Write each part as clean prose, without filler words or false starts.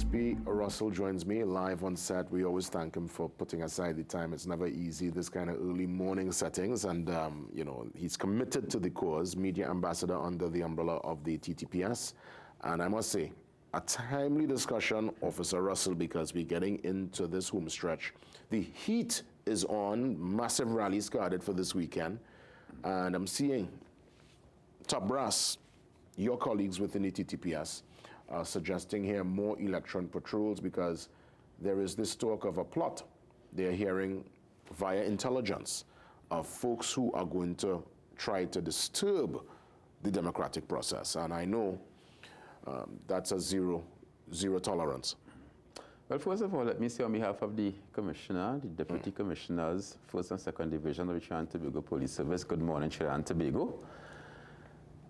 Owie Russell joins me live on set. We always thank him for putting aside the time. It's never easy, this kind of early morning settings. And, you know, he's committed to the cause, media ambassador under the umbrella of the TTPS. And I must say, a timely discussion, Officer Russell, because we're getting into this home stretch. The heat is on, massive rallies guarded for this weekend. And I'm seeing top brass, your colleagues within the TTPS, suggesting here more election patrols because there is this talk of a plot they're hearing via intelligence of folks who are going to try to disturb the democratic process. And I know that's a zero tolerance. Well, first of all, let me say on behalf of the Commissioner, the Deputy Commissioners, 1st and 2nd Division of the Trinidad Tobago Police Service, good morning, Trinidad Tobago.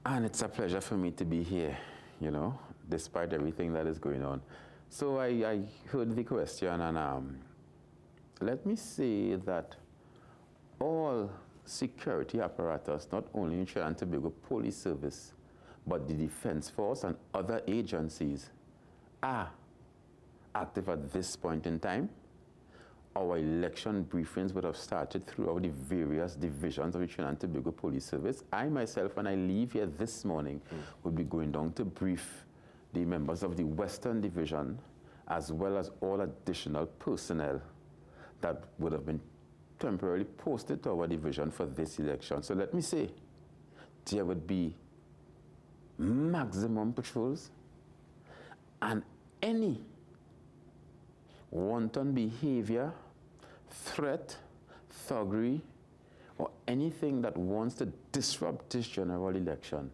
And it's a pleasure for me to be here, you know, despite everything that is going on. So I heard the question, and let me say that all security apparatus, not only in Trinidad Tobago Police Service, but the Defense Force and other agencies are active at this point in time. Our election briefings would have started throughout the various divisions of the Trinidad Tobago Police Service. I myself, when I leave here this morning, will be going down to brief the members of the Western Division, as well as all additional personnel that would have been temporarily posted to our division for this election. So let me say, there would be maximum patrols, and any wanton behavior, threat, thuggery, or anything that wants to disrupt this general election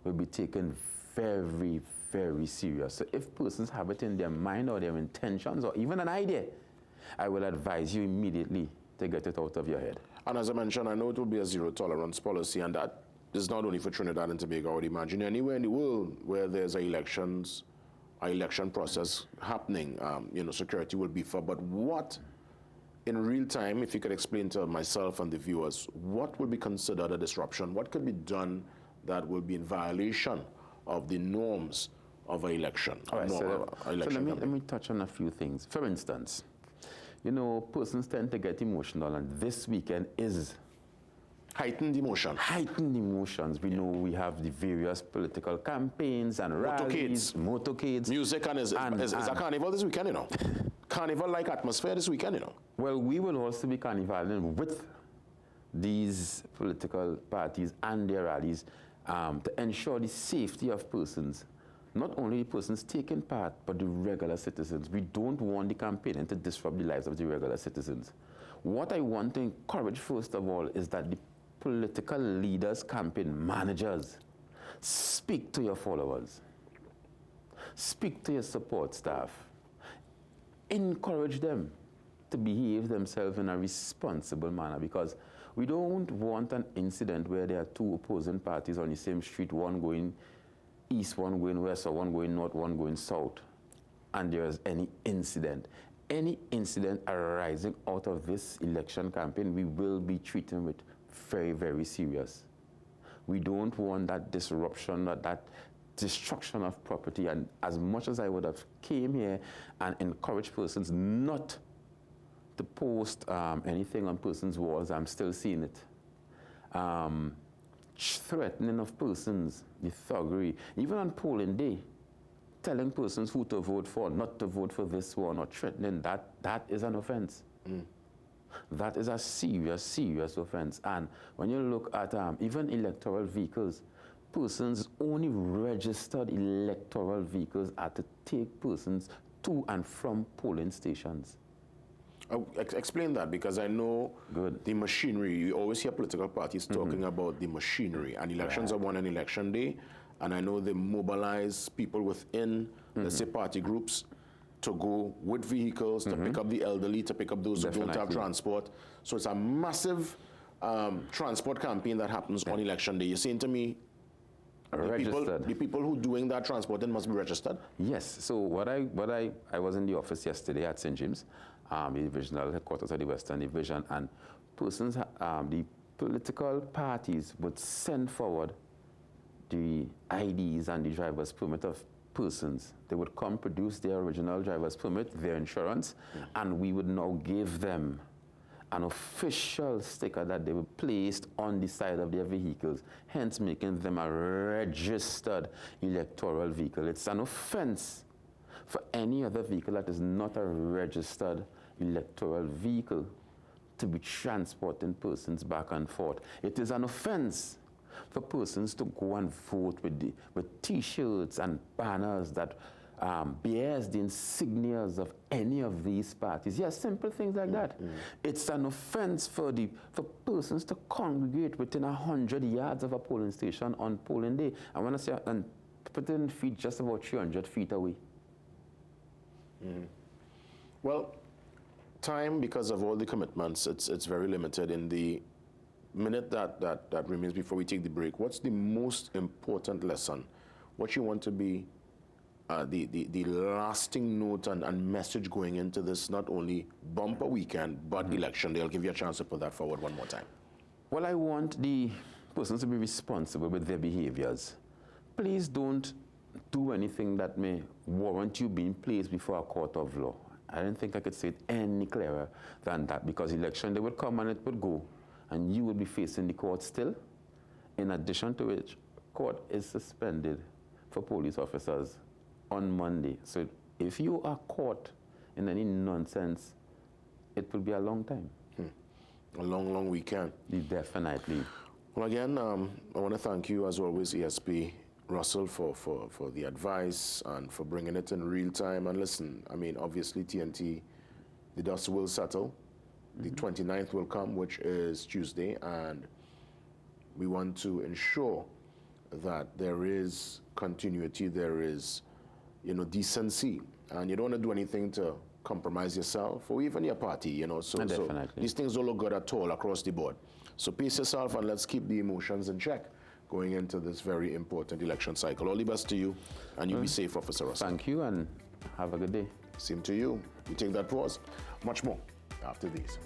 will be taken very, very serious. So if persons have it in their mind or their intentions or even an idea, I will advise you immediately to get it out of your head. And as I mentioned, I know it will be a zero tolerance policy, and that is not only for Trinidad and Tobago. I would imagine anywhere in the world where there's an election process happening, you know, security will be for. But what, in real time, if you could explain to myself and the viewers, what will be considered a disruption? What could be done that will be in violation of the norms of an election? All right, so let me touch on a few things. For instance, you know, persons tend to get emotional, and this weekend is heightened emotion. Heightened emotions. We know we have the various political campaigns and rallies, motorcades. Music, and is a carnival this weekend, you know. Carnival-like atmosphere this weekend, you know. Well, we will also be carnivaling with these political parties and their rallies to ensure the safety of persons. Not only the persons taking part, but the regular citizens. We don't want the campaigning to disrupt the lives of the regular citizens. What I want to encourage, first of all, is that the political leaders, campaign managers, speak to your followers, speak to your support staff, encourage them to behave themselves in a responsible manner, because we don't want an incident where there are two opposing parties on the same street, one going east, one going west, or one going north, one going south, and there is any incident. Any incident arising out of this election campaign, we will be treating with very, very serious. We don't want that disruption, that destruction of property. And as much as I would have came here and encouraged persons not to post anything on persons' walls, I'm still seeing it. Threatening of persons, the thuggery, even on polling day, telling persons who to vote for, not to vote for this one, or threatening, that is an offense. That is a serious, serious offense. And when you look at even electoral vehicles, persons, only registered electoral vehicles are to take persons to and from polling stations. Explain that, because I know the machinery, you always hear political parties talking about the machinery, and elections are won on election day, and I know they mobilize people within, let's say, party groups to go with vehicles, to pick up the elderly, to pick up those who don't have transport. So it's a massive transport campaign that happens on election day. You're saying to me, the people who doing that transporting must be registered? Yes. So I was in the office yesterday at St. James, the divisional headquarters of the Western Division, and persons, the political parties would send forward the IDs and the driver's permit of persons. They would come produce their original driver's permit, their insurance, and we would now give them an official sticker that they were placed on the side of their vehicles, hence making them a registered electoral vehicle. It's an offense for any other vehicle that is not a registered electoral vehicle to be transporting persons back and forth. It is an offense for persons to go and vote with T-shirts and banners that bears the insignias of any of these parties. Yes, simple things like that. It's an offense for persons to congregate within 100 yards of a polling station on polling day. I want to say, and put it in feet just about 300 feet away. Well, time, because of all the commitments, it's very limited. In the minute that remains before we take the break, what's the most important lesson? What you want to be the lasting note and message going into this, not only bumper weekend, but election day? I'll give you a chance to put that forward one more time. Well, I want the persons to be responsible with their behaviors. Please don't do anything that may warrant you being placed before a court of law. I don't think I could say it any clearer than that, because election day would come and it would go, and you would be facing the court still, in addition to which court is suspended for police officers on Monday. So if you are caught in any nonsense, it will be a long time. A long, long weekend. Definitely. Well, again, I want to thank you, as always, ESP Russell, for the advice and for bringing it in real time. And listen, I mean, obviously, TNT, the dust will settle. The 29th will come, which is Tuesday, and we want to ensure that there is continuity, there is, decency, and you don't want to do anything to compromise yourself or even your party, So these things don't look good at all across the board. So pace yourself and let's keep the emotions in check going into this very important election cycle. All the best to you, and you be safe, Officer Russell. Thank you, and have a good day. Same to you. We take that pause. Much more after these.